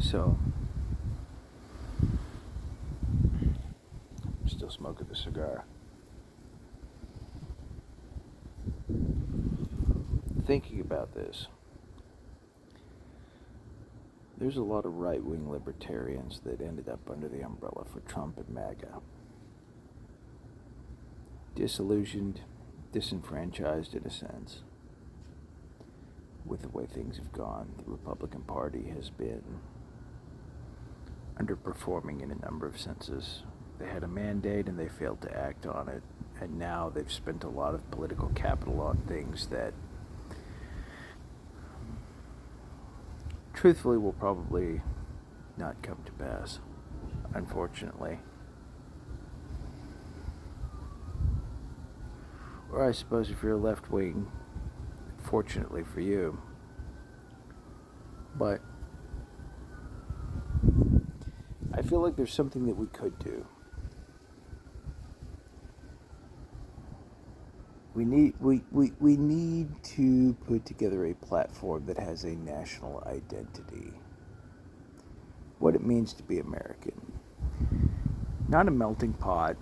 So, I'm still smoking the cigar. Thinking about this, there's a lot of right wing libertarians that ended up under the umbrella for Trump and MAGA. Disillusioned, disenfranchised in a sense with the way things have gone. The Republican Party has been underperforming in a number of senses. They had a mandate and they failed to act on it, and now they've spent a lot of political capital on things that truthfully will probably not come to pass, unfortunately. Or I suppose if you're left wing, fortunately for you. But I feel like there's something that we could do. We need to put together a platform that has a national identity. What it means to be American. Not a melting pot.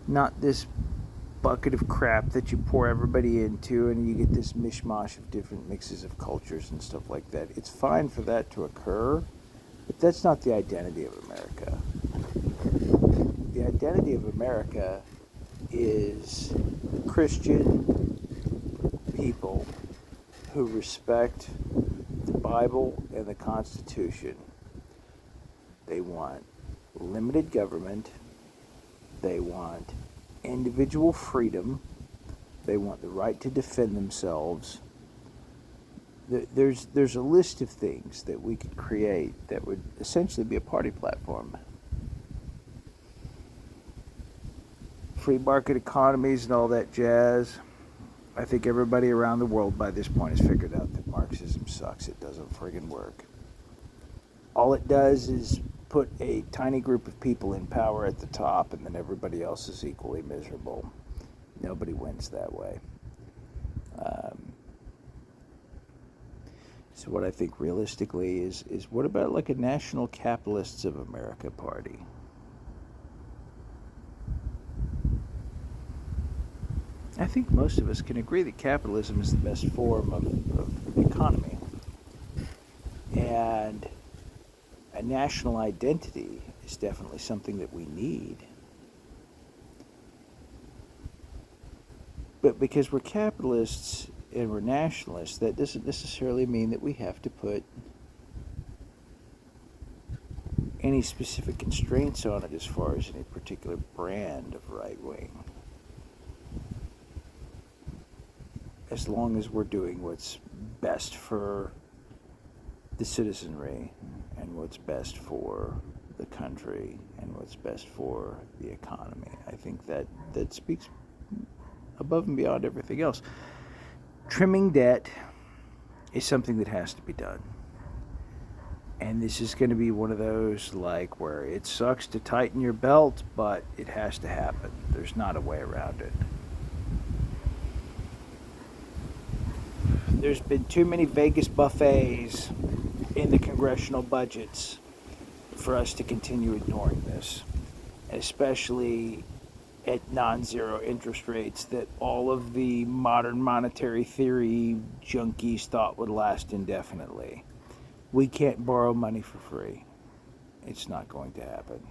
Not this bucket of crap that you pour everybody into and you get this mishmash of different mixes of cultures and stuff like that. It's fine for that to occur, but that's not the identity of America. The identity of America is Christian people who respect the Bible and the Constitution. They want limited government. They want individual freedom. They want the right to defend themselves. There's a list of things that we could create that would essentially be a party platform. Free market economies and all that jazz. I think everybody around the world by this point has figured out that Marxism sucks. It doesn't friggin' work. All it does is put a tiny group of people in power at the top, and then everybody else is equally miserable. Nobody wins that way. So what I think realistically is what about like a National Capitalists of America party? I think most of us can agree that capitalism is the best form of the economy. And a national identity is definitely something that we need. But because we're capitalists and we're nationalists, that doesn't necessarily mean that we have to put any specific constraints on it as far as any particular brand of right wing. As long as we're doing what's best for the citizenry and what's best for the country and what's best for the economy. I think that speaks above and beyond everything else. Trimming debt is something that has to be done. And this is going to be one of those like where it sucks to tighten your belt, but it has to happen. There's not a way around it. There's been too many Vegas buffets in the congressional budgets for us to continue ignoring this, especially at non-zero interest rates that all of the modern monetary theory junkies thought would last indefinitely. We can't borrow money for free. It's not going to happen.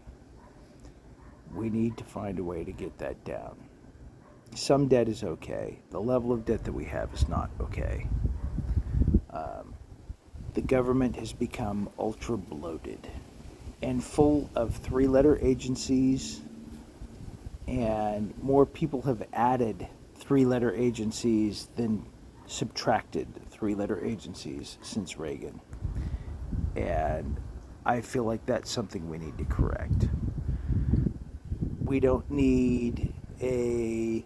We need to find a way to get that down. Some debt is okay. The level of debt that we have is not okay. The government has become ultra bloated and full of three-letter agencies, and more people have added three-letter agencies than subtracted three-letter agencies since Reagan. And I feel like that's something we need to correct. We don't need a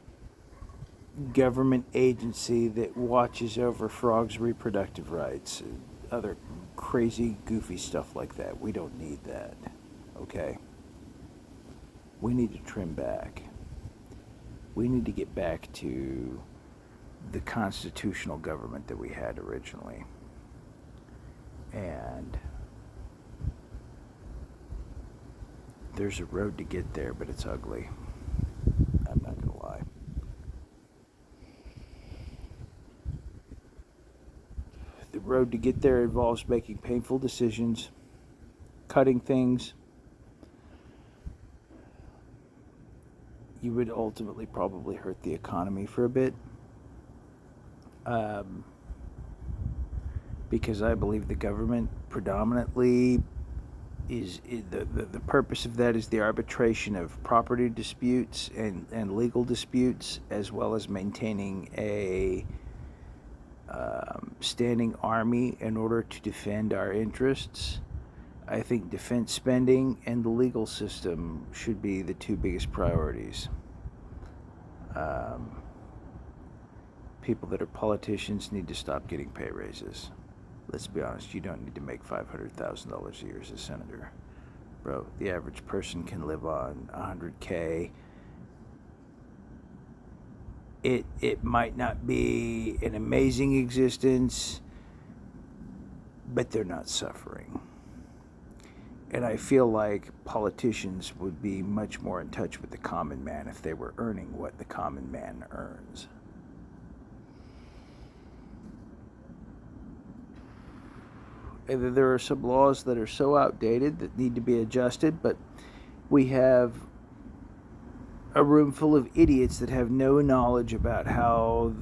government agency that watches over frogs' reproductive rights, other crazy, goofy stuff like that. We don't need that, okay? We need to trim back. We need to get back to the constitutional government that we had originally. And There's a road to get there, but it's ugly. I'm not going to lie. The road to get there involves making painful decisions, cutting things. You would ultimately probably hurt the economy for a bit. Because I believe the government predominantly is the purpose of that is the arbitration of property disputes and legal disputes, as well as maintaining a standing army in order to defend our interests. I think defense spending and the legal system should be the two biggest priorities. People that are politicians need to stop getting pay raises. Let's be honest, you don't need to make $500,000 a year as a senator. Bro, the average person can live on $100K. It might not be an amazing existence, but they're not suffering. And I feel like politicians would be much more in touch with the common man if they were earning what the common man earns. And there are some laws that are so outdated that need to be adjusted, but we have a room full of idiots that have no knowledge about how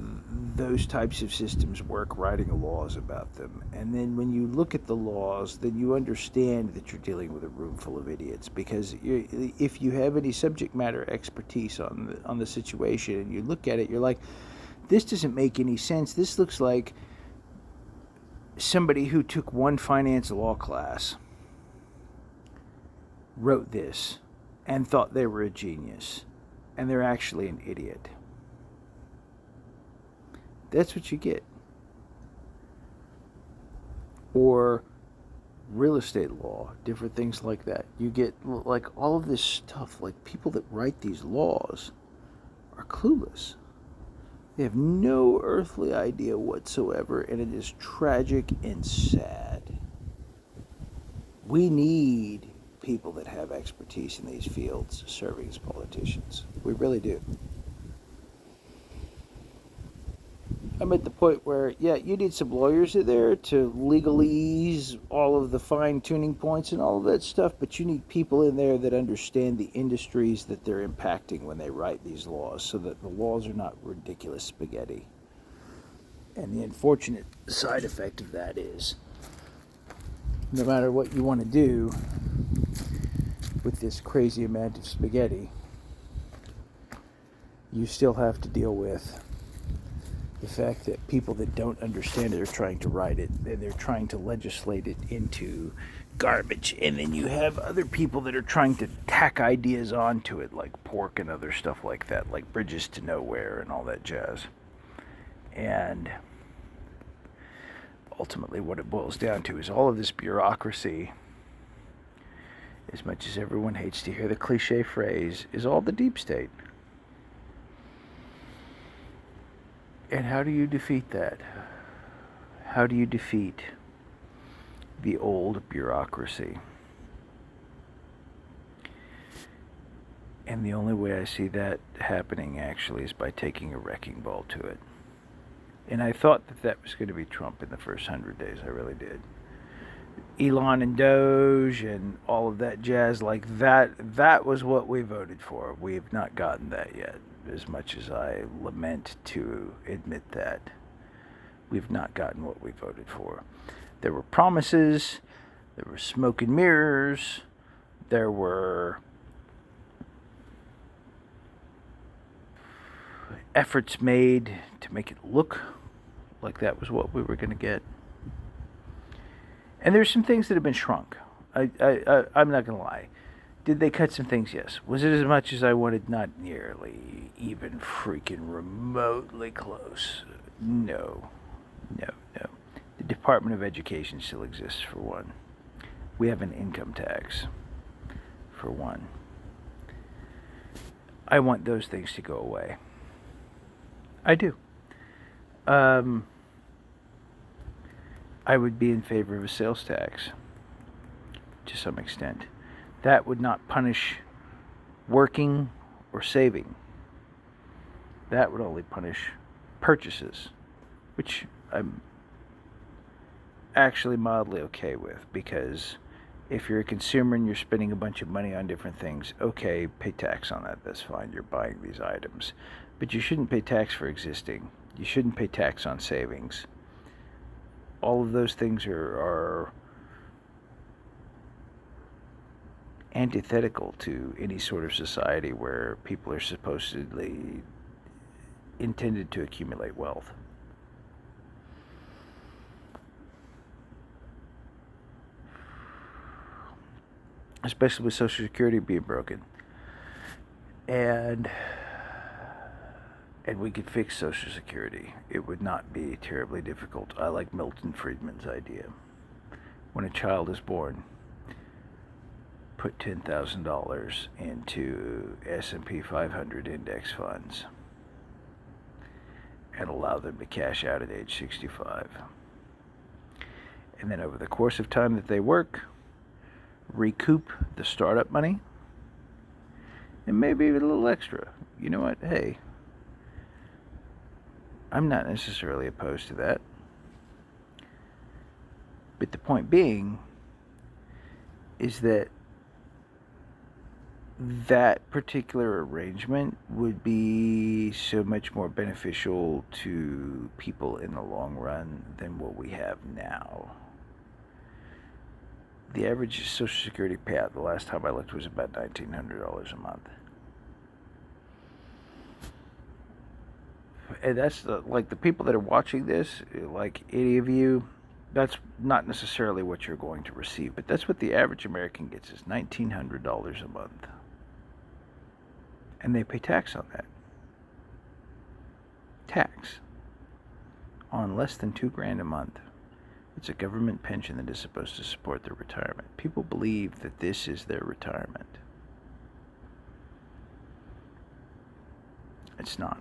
those types of systems work, writing laws about them. And then when you look at the laws, then you understand that you're dealing with a room full of idiots, because if you have any subject matter expertise on the situation and you look at it, you're like, this doesn't make any sense. This looks like somebody who took one finance law class wrote this and thought they were a genius, and they're actually an idiot. That's what you get. Or real estate law, different things like that. You get like all of this stuff, like people that write these laws are clueless. They have no earthly idea whatsoever, and it is tragic and sad. We need people that have expertise in these fields serving as politicians. We really do. I'm at the point where, yeah, you need some lawyers in there to legalese all of the fine-tuning points and all of that stuff, but you need people in there that understand the industries that they're impacting when they write these laws, so that the laws are not ridiculous spaghetti. And the unfortunate side effect of that is, no matter what you want to do with this crazy amount of spaghetti, you still have to deal with the fact that people that don't understand it are trying to write it, and they're trying to legislate it into garbage. And then you have other people that are trying to tack ideas onto it, like pork and other stuff like that, like bridges to nowhere and all that jazz. And ultimately what it boils down to is all of this bureaucracy, as much as everyone hates to hear the cliche phrase, is all the deep state. And how do you defeat that? How do you defeat the old bureaucracy? And the only way I see that happening actually is by taking a wrecking ball to it. And I thought that was going to be Trump in the first 100 days. I really did. Elon and Doge and all of that jazz like that, that was what we voted for. We have not gotten that yet. As much as I lament to admit that, we've not gotten what we voted for. There were promises, there were smoke and mirrors, there were efforts made to make it look like that was what we were going to get. And there's some things that have been shrunk. I'm not going to lie. Did they cut some things? Yes. Was it as much as I wanted? Not nearly even freaking remotely close. No. The Department of Education still exists, for one. We have an income tax, for one. I want those things to go away. I do. I would be in favor of a sales tax, to some extent. That would not punish working or saving. That would only punish purchases, which I'm actually mildly okay with, because if you're a consumer and you're spending a bunch of money on different things, okay, pay tax on that. That's fine. You're buying these items. But you shouldn't pay tax for existing. You shouldn't pay tax on savings. All of those things are antithetical to any sort of society where people are supposedly intended to accumulate wealth. Especially with Social Security being broken. And we could fix Social Security. It would not be terribly difficult. I like Milton Friedman's idea. When a child is born, put $10,000 into S&P 500 index funds and allow them to cash out at age 65. And then over the course of time that they work, recoup the startup money and maybe a little extra. You know what? Hey, I'm not necessarily opposed to that. But the point being is that that particular arrangement would be so much more beneficial to people in the long run than what we have now. The average Social Security payout, the last time I looked, was about $1,900 a month. And that's like the people that are watching this, like any of you, that's not necessarily what you're going to receive, but that's what the average American gets, is $1,900 a month. And they pay tax on that. Tax on less than $2,000 a month. It's a government pension that is supposed to support their retirement. People believe that this is their retirement. It's not.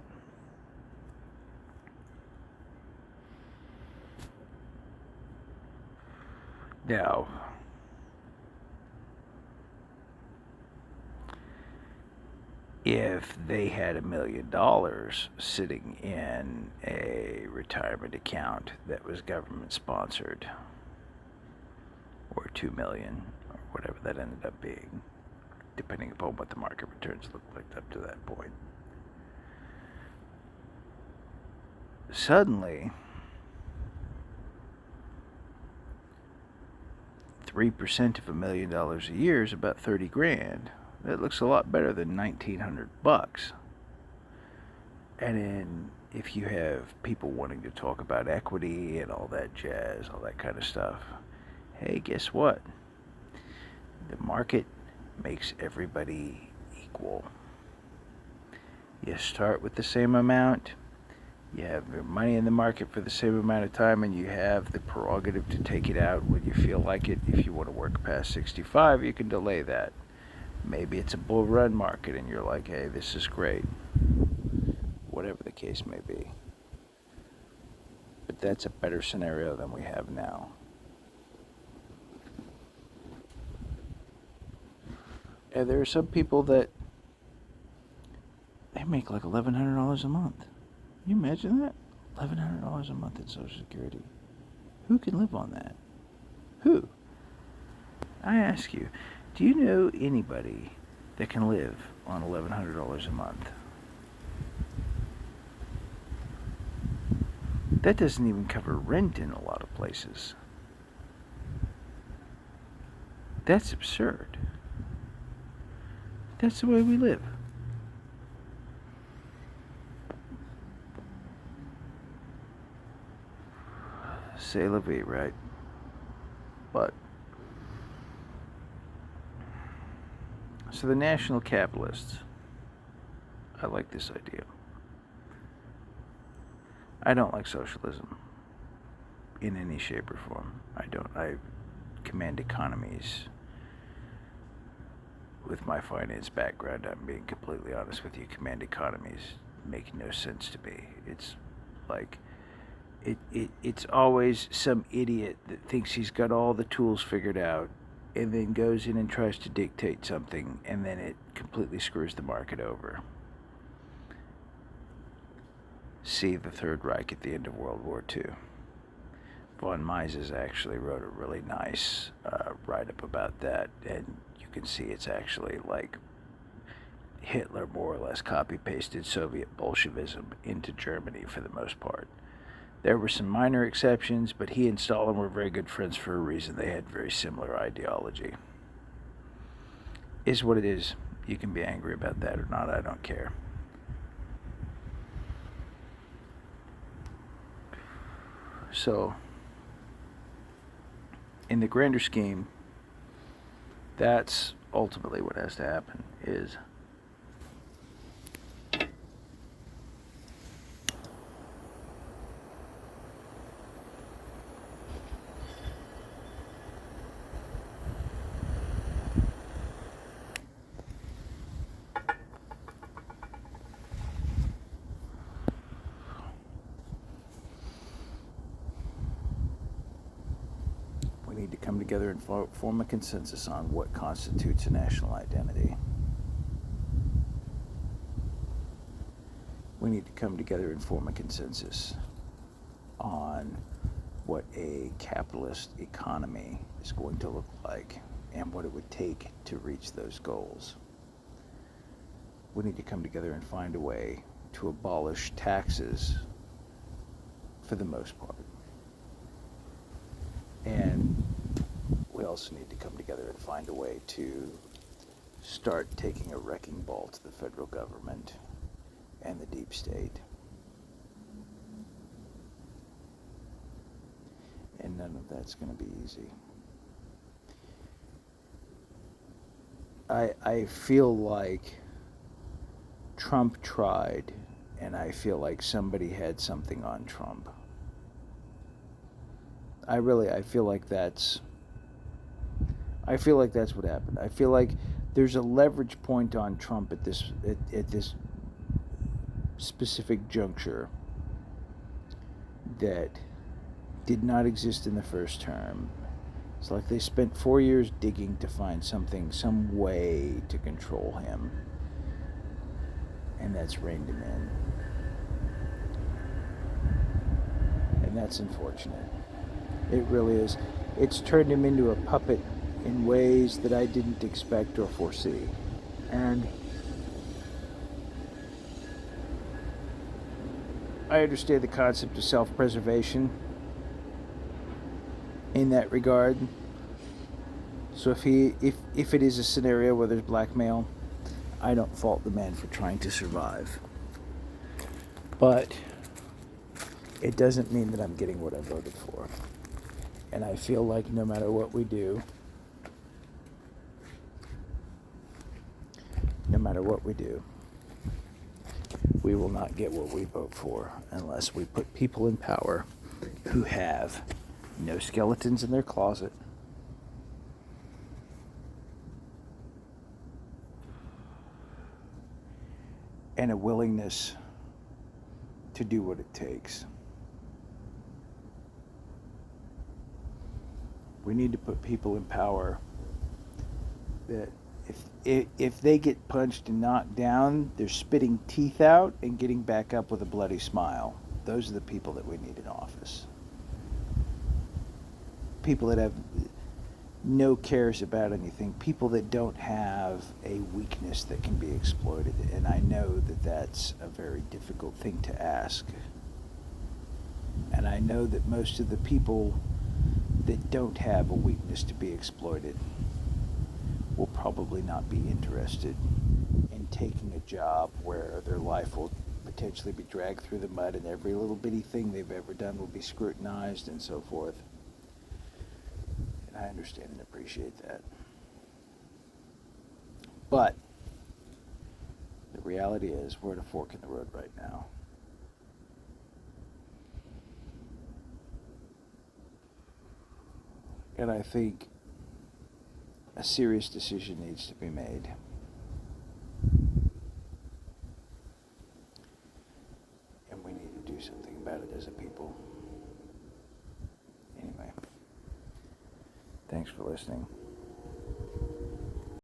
Now, if they had $1 million sitting in a retirement account that was government sponsored, or $2 million, or whatever that ended up being, depending upon what the market returns looked like up to that point, suddenly 3% of $1 million a year is about $30,000. That looks a lot better than $1,900. And then if you have people wanting to talk about equity and all that jazz, all that kind of stuff, hey, guess what? The market makes everybody equal. You start with the same amount, you have your money in the market for the same amount of time, and you have the prerogative to take it out when you feel like it. If you want to work past 65, you can delay that. Maybe it's a bull run market and you're like, hey, this is great. Whatever the case may be. But that's a better scenario than we have now. And there are some people that they make like $1,100 a month. Can you imagine that? $1,100 a month in Social Security. Who can live on that? Who? I ask you, do you know anybody that can live on $1,100 a month? That doesn't even cover rent in a lot of places. That's absurd. That's the way we live. C'est la vie, right? But so the national capitalists, I like this idea. I don't like socialism in any shape or form. I command economies. With my finance background, I'm being completely honest with you, command economies make no sense to me. It's like, it's always some idiot that thinks he's got all the tools figured out and then goes in and tries to dictate something, and then it completely screws the market over. See the Third Reich at the end of World War II. Von Mises actually wrote a really nice write-up about that, and you can see it's actually like Hitler more or less copy-pasted Soviet Bolshevism into Germany for the most part. There were some minor exceptions, but he and Stalin were very good friends for a reason. They had very similar ideology. Is what it is. You can be angry about that or not, I don't care. So, in the grander scheme, that's ultimately what has to happen, is we need to come together and form a consensus on what constitutes a national identity. We need to come together and form a consensus on what a capitalist economy is going to look like and what it would take to reach those goals. We need to come together and find a way to abolish taxes for the most part. And we also need to come together and find a way to start taking a wrecking ball to the federal government and the deep state. And none of that's going to be easy. I feel like Trump tried, and I feel like somebody had something on Trump. I feel like that's what happened. I feel like there's a leverage point on Trump at this specific juncture that did not exist in the first term. It's like they spent 4 years digging to find some way to control him, and that's reined him in. And that's unfortunate. It really is. It's turned him into a puppet in ways that I didn't expect or foresee. And I understand the concept of self-preservation in that regard. So if it is a scenario where there's blackmail, I don't fault the man for trying to survive. But it doesn't mean that I'm getting what I voted for. And I feel like no matter what we do, we will not get what we vote for unless we put people in power who have no skeletons in their closet, and a willingness to do what it takes. We need to put people in power that if they get punched and knocked down, they're spitting teeth out and getting back up with a bloody smile. Those are the people that we need in office. People that have no cares about anything. People that don't have a weakness that can be exploited. And I know that that's a very difficult thing to ask. And I know that most of the people that don't have a weakness to be exploited will probably not be interested in taking a job where their life will potentially be dragged through the mud and every little bitty thing they've ever done will be scrutinized and so forth. And I understand and appreciate that. But the reality is we're at a fork in the road right now. And I think a serious decision needs to be made. And we need to do something about it as a people. Anyway, thanks for listening.